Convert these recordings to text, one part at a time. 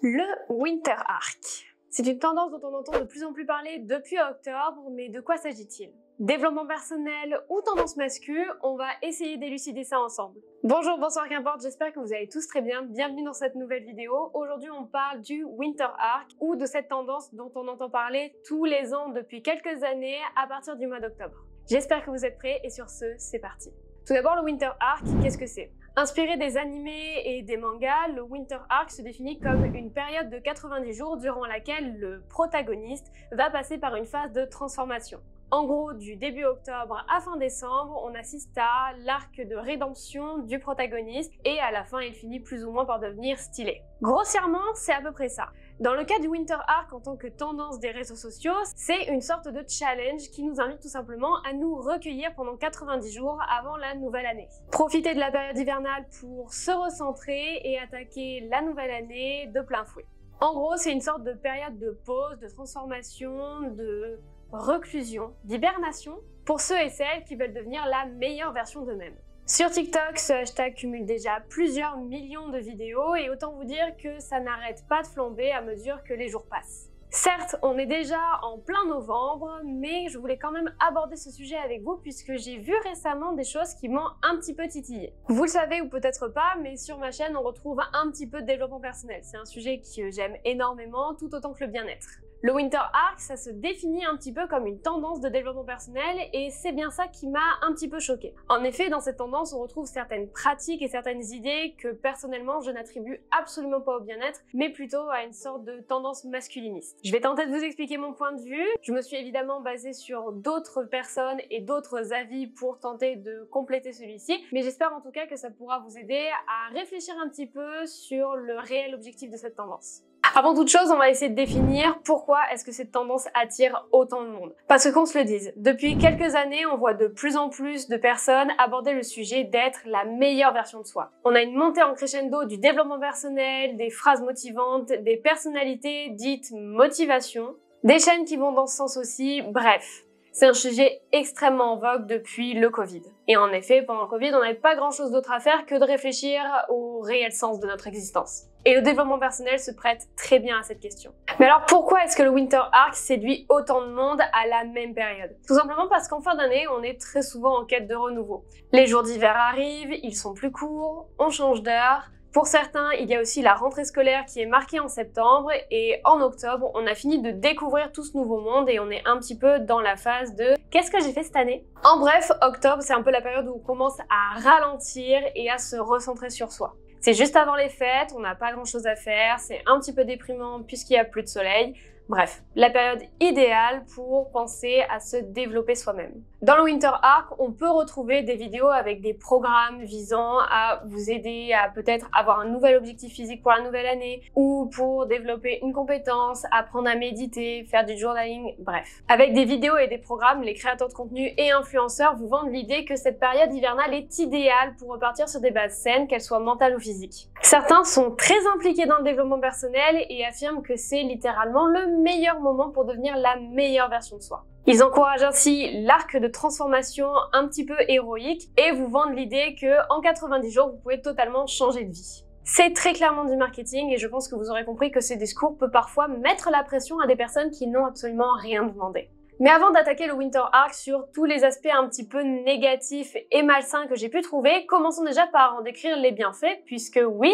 Le Winter Arc. C'est une tendance dont on entend de plus en plus parler depuis octobre, mais de quoi s'agit-il? Développement personnel ou tendance mascu, on va essayer d'élucider ça ensemble. Bonjour, bonsoir, qu'importe, j'espère que vous allez tous très bien. Bienvenue dans cette nouvelle vidéo. Aujourd'hui, on parle du Winter Arc ou de cette tendance dont on entend parler tous les ans depuis quelques années à partir du mois d'octobre. J'espère que vous êtes prêts et sur ce, c'est parti. Tout d'abord, le Winter Arc, qu'est-ce que c'est? Inspiré des animés et des mangas, le Winter Arc se définit comme une période de 90 jours durant laquelle le protagoniste va passer par une phase de transformation. En gros, du début octobre à fin décembre, on assiste à l'arc de rédemption du protagoniste et à la fin, il finit plus ou moins par devenir stylé. Grossièrement, c'est à peu près ça. Dans le cas du Winter Arc en tant que tendance des réseaux sociaux, c'est une sorte de challenge qui nous invite tout simplement à nous recueillir pendant 90 jours avant la nouvelle année. Profiter de la période hivernale pour se recentrer et attaquer la nouvelle année de plein fouet. En gros, c'est une sorte de période de pause, de transformation, de reclusion, d'hibernation pour ceux et celles qui veulent devenir la meilleure version d'eux-mêmes. Sur TikTok, ce hashtag cumule déjà plusieurs millions de vidéos et autant vous dire que ça n'arrête pas de flamber à mesure que les jours passent. Certes, on est déjà en plein novembre, mais je voulais quand même aborder ce sujet avec vous puisque j'ai vu récemment des choses qui m'ont un petit peu titillé. Vous le savez ou peut-être pas, mais sur ma chaîne, on retrouve un petit peu de développement personnel. C'est un sujet que j'aime énormément, tout autant que le bien-être. Le Winter Arc, ça se définit un petit peu comme une tendance de développement personnel et c'est bien ça qui m'a un petit peu choquée. En effet, dans cette tendance, on retrouve certaines pratiques et certaines idées que personnellement, je n'attribue absolument pas au bien-être, mais plutôt à une sorte de tendance masculiniste. Je vais tenter de vous expliquer mon point de vue. Je me suis évidemment basée sur d'autres personnes et d'autres avis pour tenter de compléter celui-ci, mais j'espère en tout cas que ça pourra vous aider à réfléchir un petit peu sur le réel objectif de cette tendance. Avant toute chose, on va essayer de définir pourquoi est-ce que cette tendance attire autant de monde. Parce que qu'on se le dise, depuis quelques années, on voit de plus en plus de personnes aborder le sujet d'être la meilleure version de soi. On a une montée en crescendo du développement personnel, des phrases motivantes, des personnalités dites motivation, des chaînes qui vont dans ce sens aussi, bref. C'est un sujet extrêmement en vogue depuis le Covid. Et en effet, pendant le Covid, on n'avait pas grand-chose d'autre à faire que de réfléchir au réel sens de notre existence. Et le développement personnel se prête très bien à cette question. Mais alors pourquoi est-ce que le Winter Arc séduit autant de monde à la même période? Tout simplement parce qu'en fin d'année, on est très souvent en quête de renouveau. Les jours d'hiver arrivent, ils sont plus courts, on change d'heure. Pour certains, il y a aussi la rentrée scolaire qui est marquée en septembre et en octobre, on a fini de découvrir tout ce nouveau monde et on est un petit peu dans la phase de « qu'est-ce que j'ai fait cette année ?» En bref, octobre, c'est un peu la période où on commence à ralentir et à se recentrer sur soi. C'est juste avant les fêtes, on n'a pas grand-chose à faire, c'est un petit peu déprimant puisqu'il n'y a plus de soleil. Bref, la période idéale pour penser à se développer soi-même. Dans le Winter Arc, on peut retrouver des vidéos avec des programmes visant à vous aider à peut-être avoir un nouvel objectif physique pour la nouvelle année ou pour développer une compétence, apprendre à méditer, faire du journaling, bref. Avec des vidéos et des programmes, les créateurs de contenu et influenceurs vous vendent l'idée que cette période hivernale est idéale pour repartir sur des bases saines, qu'elles soient mentales ou physiques. Certains sont très impliqués dans le développement personnel et affirment que c'est littéralement le meilleur moment pour devenir la meilleure version de soi. Ils encouragent ainsi l'arc de transformation un petit peu héroïque et vous vendent l'idée que en 90 jours, vous pouvez totalement changer de vie. C'est très clairement du marketing et je pense que vous aurez compris que ces discours peuvent parfois mettre la pression à des personnes qui n'ont absolument rien demandé. Mais avant d'attaquer le Winter Arc sur tous les aspects un petit peu négatifs et malsains que j'ai pu trouver, commençons déjà par en décrire les bienfaits puisque oui,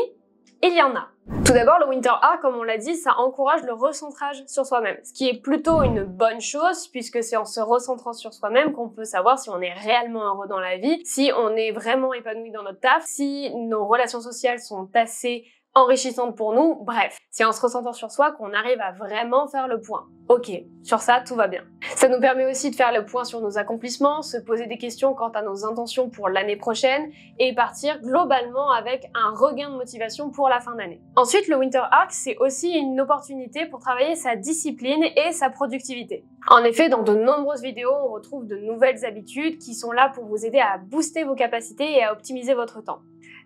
il y en a. Tout d'abord, le Winter Arc, comme on l'a dit, ça encourage le recentrage sur soi-même, ce qui est plutôt une bonne chose puisque c'est en se recentrant sur soi-même qu'on peut savoir si on est réellement heureux dans la vie, si on est vraiment épanoui dans notre taf, si nos relations sociales sont assez enrichissantes pour nous, bref, c'est en se recentrant sur soi qu'on arrive à vraiment faire le point. Ok, sur ça, tout va bien. Ça nous permet aussi de faire le point sur nos accomplissements, se poser des questions quant à nos intentions pour l'année prochaine et partir globalement avec un regain de motivation pour la fin d'année. Ensuite, le Winter Arc, c'est aussi une opportunité pour travailler sa discipline et sa productivité. En effet, dans de nombreuses vidéos, on retrouve de nouvelles habitudes qui sont là pour vous aider à booster vos capacités et à optimiser votre temps.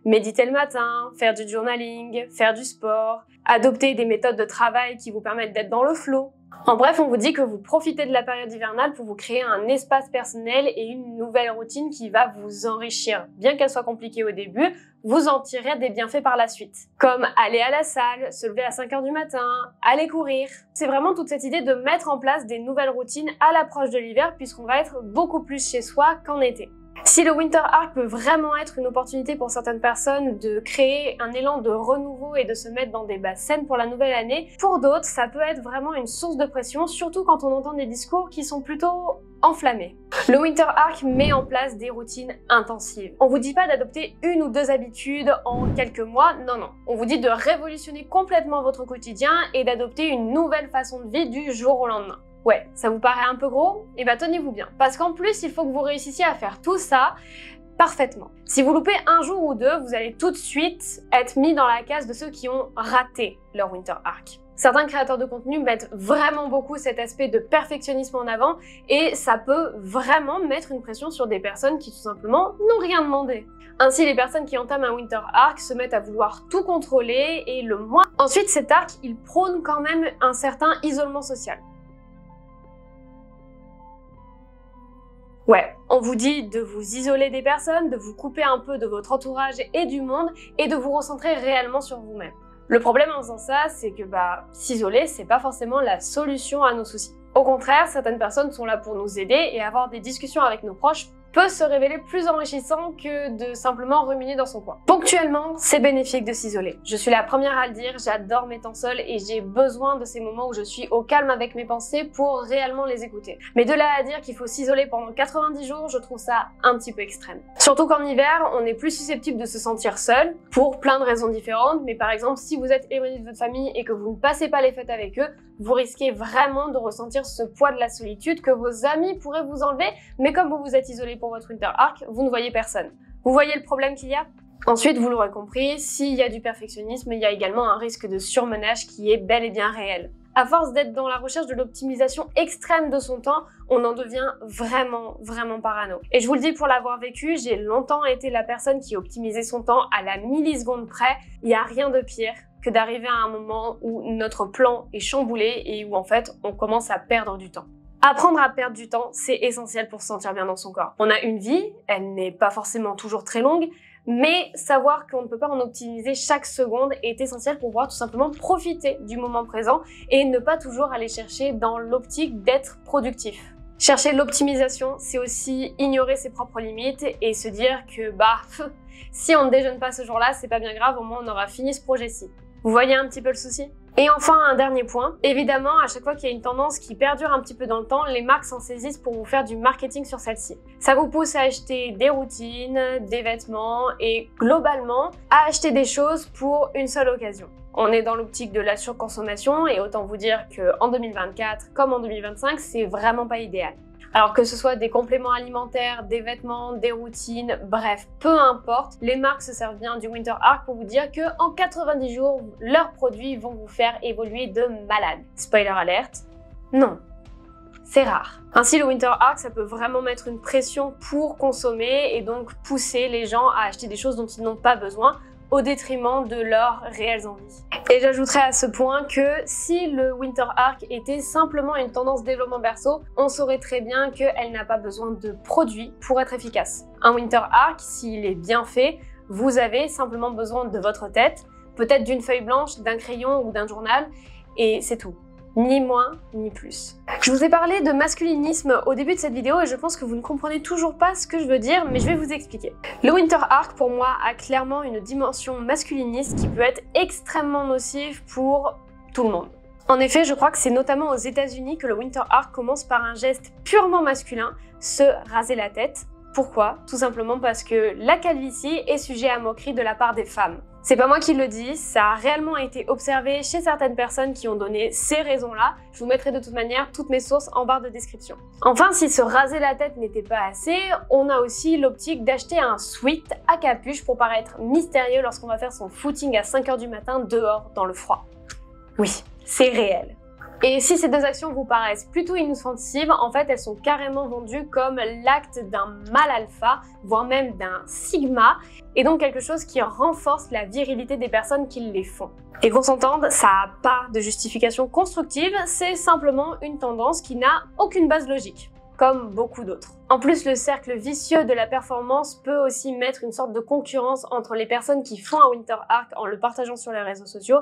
Méditer le matin, faire du journaling, faire du sport, adopter des méthodes de travail qui vous permettent d'être dans le flow, En bref, on vous dit que vous profitez de la période hivernale pour vous créer un espace personnel et une nouvelle routine qui va vous enrichir. Bien qu'elle soit compliquée au début, vous en tirerez des bienfaits par la suite. Comme aller à la salle, se lever à 5 h du matin, aller courir. C'est vraiment toute cette idée de mettre en place des nouvelles routines à l'approche de l'hiver puisqu'on va être beaucoup plus chez soi qu'en été. Si le Winter Arc peut vraiment être une opportunité pour certaines personnes de créer un élan de renouveau et de se mettre dans des bases saines pour la nouvelle année, pour d'autres, ça peut être vraiment une source de pression, surtout quand on entend des discours qui sont plutôt enflammés. Le Winter Arc met en place des routines intensives. On vous dit pas d'adopter une ou deux habitudes en quelques mois, non. On vous dit de révolutionner complètement votre quotidien et d'adopter une nouvelle façon de vie du jour au lendemain. Ouais, ça vous paraît un peu gros? Eh ben tenez-vous bien, parce qu'en plus, il faut que vous réussissiez à faire tout ça parfaitement. Si vous loupez un jour ou deux, vous allez tout de suite être mis dans la case de ceux qui ont raté leur Winter Arc. Certains créateurs de contenu mettent vraiment beaucoup cet aspect de perfectionnisme en avant et ça peut vraiment mettre une pression sur des personnes qui tout simplement n'ont rien demandé. Ainsi, les personnes qui entament un Winter Arc se mettent à vouloir tout contrôler et le mois. Ensuite, cet arc, il prône quand même un certain isolement social. Ouais, on vous dit de vous isoler des personnes, de vous couper un peu de votre entourage et du monde et de vous recentrer réellement sur vous-même. Le problème en faisant ça, c'est que s'isoler, c'est pas forcément la solution à nos soucis. Au contraire, certaines personnes sont là pour nous aider et avoir des discussions avec nos proches peut se révéler plus enrichissant que de simplement ruminer dans son coin. Ponctuellement, c'est bénéfique de s'isoler. Je suis la première à le dire, j'adore mes temps seuls et j'ai besoin de ces moments où je suis au calme avec mes pensées pour réellement les écouter. Mais de là à dire qu'il faut s'isoler pendant 90 jours, je trouve ça un petit peu extrême. Surtout qu'en hiver, on est plus susceptible de se sentir seul pour plein de raisons différentes, mais par exemple, si vous êtes éloigné de votre famille et que vous ne passez pas les fêtes avec eux, vous risquez vraiment de ressentir ce poids de la solitude que vos amis pourraient vous enlever, mais comme vous vous êtes isolé pour votre Winter Arc, vous ne voyez personne. Vous voyez le problème qu'il y a? Ensuite, vous l'aurez compris, s'il y a du perfectionnisme, il y a également un risque de surmenage qui est bel et bien réel. À force d'être dans la recherche de l'optimisation extrême de son temps, on en devient vraiment parano. Et je vous le dis pour l'avoir vécu, j'ai longtemps été la personne qui optimisait son temps à la milliseconde près. Il n'y a rien de pire que d'arriver à un moment où notre plan est chamboulé et où en fait on commence à perdre du temps. Apprendre à perdre du temps, c'est essentiel pour se sentir bien dans son corps. On a une vie, elle n'est pas forcément toujours très longue, mais savoir qu'on ne peut pas en optimiser chaque seconde est essentiel pour pouvoir tout simplement profiter du moment présent et ne pas toujours aller chercher dans l'optique d'être productif. Chercher l'optimisation, c'est aussi ignorer ses propres limites et se dire que si on ne déjeune pas ce jour-là, c'est pas bien grave, au moins on aura fini ce projet-ci. Vous voyez un petit peu le souci? Et enfin, un dernier point. Évidemment, à chaque fois qu'il y a une tendance qui perdure un petit peu dans le temps, les marques s'en saisissent pour vous faire du marketing sur celle-ci. Ça vous pousse à acheter des routines, des vêtements et globalement, à acheter des choses pour une seule occasion. On est dans l'optique de la surconsommation et autant vous dire qu'en 2024 comme en 2025, c'est vraiment pas idéal. Alors que ce soit des compléments alimentaires, des vêtements, des routines, bref, peu importe, les marques se servent bien du Winter Arc pour vous dire qu'en 90 jours, leurs produits vont vous faire évoluer de malade. Spoiler alerte, non, c'est rare. Ainsi, le Winter Arc, ça peut vraiment mettre une pression pour consommer et donc pousser les gens à acheter des choses dont ils n'ont pas besoin, au détriment de leurs réelles envies. Et j'ajouterais à ce point que si le Winter Arc était simplement une tendance développement perso, on saurait très bien qu'elle n'a pas besoin de produits pour être efficace. Un Winter Arc, s'il est bien fait, vous avez simplement besoin de votre tête, peut-être d'une feuille blanche, d'un crayon ou d'un journal, et c'est tout. Ni moins, ni plus. Je vous ai parlé de masculinisme au début de cette vidéo et je pense que vous ne comprenez toujours pas ce que je veux dire, mais je vais vous expliquer. Le Winter Arc, pour moi, a clairement une dimension masculiniste qui peut être extrêmement nocive pour tout le monde. En effet, je crois que c'est notamment aux États-Unis que le Winter Arc commence par un geste purement masculin, se raser la tête. Pourquoi? Tout simplement parce que la calvitie est sujet à moquerie de la part des femmes. C'est pas moi qui le dis, ça a réellement été observé chez certaines personnes qui ont donné ces raisons-là. Je vous mettrai de toute manière toutes mes sources en barre de description. Enfin, si se raser la tête n'était pas assez, on a aussi l'optique d'acheter un sweat à capuche pour paraître mystérieux lorsqu'on va faire son footing à 5 h du matin dehors dans le froid. Oui, c'est réel. Et si ces deux actions vous paraissent plutôt inoffensives, en fait elles sont carrément vendues comme l'acte d'un mâle alpha, voire même d'un sigma, et donc quelque chose qui renforce la virilité des personnes qui les font. Et qu'on s'entende, ça n'a pas de justification constructive, c'est simplement une tendance qui n'a aucune base logique, comme beaucoup d'autres. En plus, le cercle vicieux de la performance peut aussi mettre une sorte de concurrence entre les personnes qui font un Winter Arc en le partageant sur les réseaux sociaux.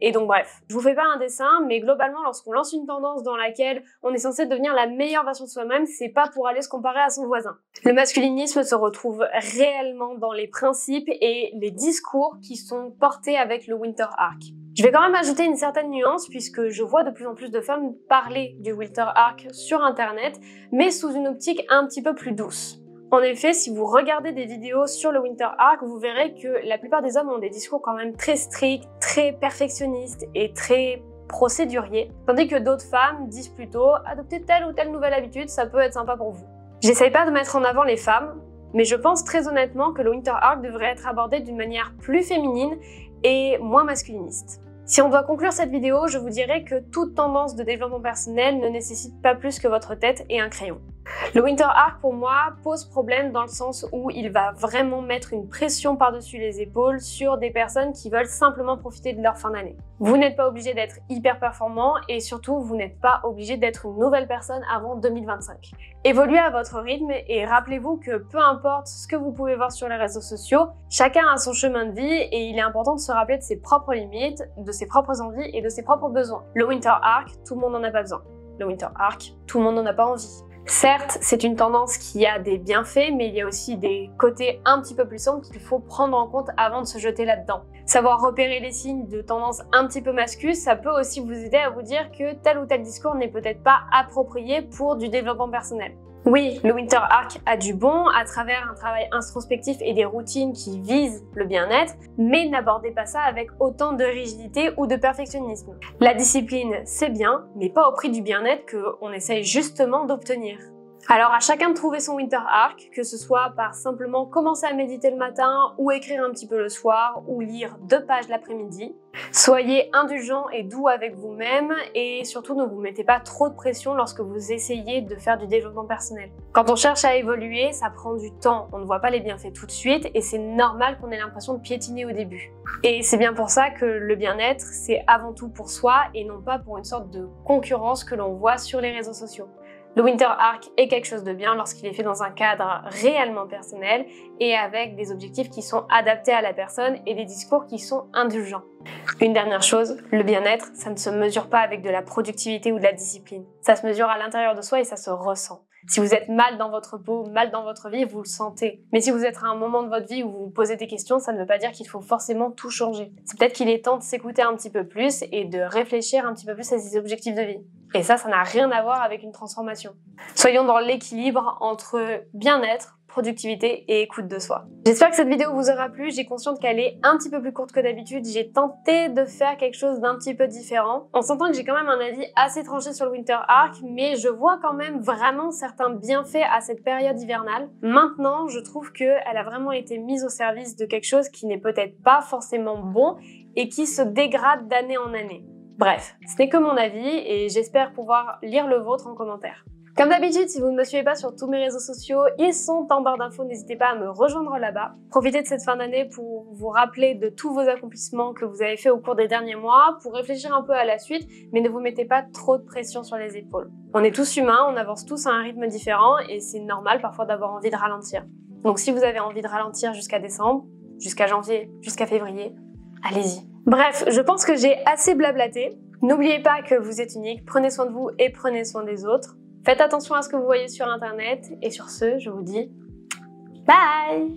Et donc bref, je vous fais pas un dessin, mais globalement, lorsqu'on lance une tendance dans laquelle on est censé devenir la meilleure version de soi-même, c'est pas pour aller se comparer à son voisin. Le masculinisme se retrouve réellement dans les principes et les discours qui sont portés avec le Winter Arc. Je vais quand même ajouter une certaine nuance puisque je vois de plus en plus de femmes parler du Winter Arc sur internet, mais sous une optique un petit peu plus douce. En effet, si vous regardez des vidéos sur le Winter Arc, vous verrez que la plupart des hommes ont des discours quand même très stricts, très perfectionnistes et très procéduriers, tandis que d'autres femmes disent plutôt « adopter telle ou telle nouvelle habitude, ça peut être sympa pour vous ». J'essaye pas de mettre en avant les femmes, mais je pense très honnêtement que le Winter Arc devrait être abordé d'une manière plus féminine et moins masculiniste. Si on doit conclure cette vidéo, je vous dirais que toute tendance de développement personnel ne nécessite pas plus que votre tête et un crayon. Le Winter Arc, pour moi, pose problème dans le sens où il va vraiment mettre une pression par-dessus les épaules sur des personnes qui veulent simplement profiter de leur fin d'année. Vous n'êtes pas obligé d'être hyper performant et surtout, vous n'êtes pas obligé d'être une nouvelle personne avant 2025. Évoluez à votre rythme et rappelez-vous que peu importe ce que vous pouvez voir sur les réseaux sociaux, chacun a son chemin de vie et il est important de se rappeler de ses propres limites, de ses propres envies et de ses propres besoins. Le Winter Arc, tout le monde n'en a pas besoin. Le Winter Arc, tout le monde n'en a pas envie. Certes, c'est une tendance qui a des bienfaits, mais il y a aussi des côtés un petit peu plus sombres qu'il faut prendre en compte avant de se jeter là-dedans. Savoir repérer les signes de tendance un petit peu masculine, ça peut aussi vous aider à vous dire que tel ou tel discours n'est peut-être pas approprié pour du développement personnel. Oui, le Winter Arc a du bon à travers un travail introspectif et des routines qui visent le bien-être, mais n'abordez pas ça avec autant de rigidité ou de perfectionnisme. La discipline, c'est bien, mais pas au prix du bien-être qu'on essaye justement d'obtenir. Alors à chacun de trouver son Winter Arc, que ce soit par simplement commencer à méditer le matin ou écrire un petit peu le soir ou lire 2 pages l'après-midi. Soyez indulgent et doux avec vous-même et surtout ne vous mettez pas trop de pression lorsque vous essayez de faire du développement personnel. Quand on cherche à évoluer, ça prend du temps, on ne voit pas les bienfaits tout de suite et c'est normal qu'on ait l'impression de piétiner au début. Et c'est bien pour ça que le bien-être, c'est avant tout pour soi et non pas pour une sorte de concurrence que l'on voit sur les réseaux sociaux. Le Winter Arc est quelque chose de bien lorsqu'il est fait dans un cadre réellement personnel et avec des objectifs qui sont adaptés à la personne et des discours qui sont indulgents. Une dernière chose, le bien-être, ça ne se mesure pas avec de la productivité ou de la discipline. Ça se mesure à l'intérieur de soi et ça se ressent. Si vous êtes mal dans votre peau, mal dans votre vie, vous le sentez. Mais si vous êtes à un moment de votre vie où vous vous posez des questions, ça ne veut pas dire qu'il faut forcément tout changer. C'est peut-être qu'il est temps de s'écouter un petit peu plus et de réfléchir un petit peu plus à ses objectifs de vie. Et ça n'a rien à voir avec une transformation. Soyons dans l'équilibre entre bien-être, productivité et écoute de soi. J'espère que cette vidéo vous aura plu, j'ai conscience qu'elle est un petit peu plus courte que d'habitude, j'ai tenté de faire quelque chose d'un petit peu différent. On s'entend que j'ai quand même un avis assez tranché sur le Winter Arc, mais je vois quand même vraiment certains bienfaits à cette période hivernale. Maintenant, je trouve qu'elle a vraiment été mise au service de quelque chose qui n'est peut-être pas forcément bon et qui se dégrade d'année en année. Bref, ce n'est que mon avis et j'espère pouvoir lire le vôtre en commentaire. Comme d'habitude, si vous ne me suivez pas sur tous mes réseaux sociaux, ils sont en barre d'infos, n'hésitez pas à me rejoindre là-bas. Profitez de cette fin d'année pour vous rappeler de tous vos accomplissements que vous avez fait au cours des derniers mois, pour réfléchir un peu à la suite, mais ne vous mettez pas trop de pression sur les épaules. On est tous humains, on avance tous à un rythme différent et c'est normal parfois d'avoir envie de ralentir. Donc si vous avez envie de ralentir jusqu'à décembre, jusqu'à janvier, jusqu'à février, allez-y. Bref, je pense que j'ai assez blablaté. N'oubliez pas que vous êtes unique, prenez soin de vous et prenez soin des autres. Faites attention à ce que vous voyez sur internet et sur ce, je vous dis bye!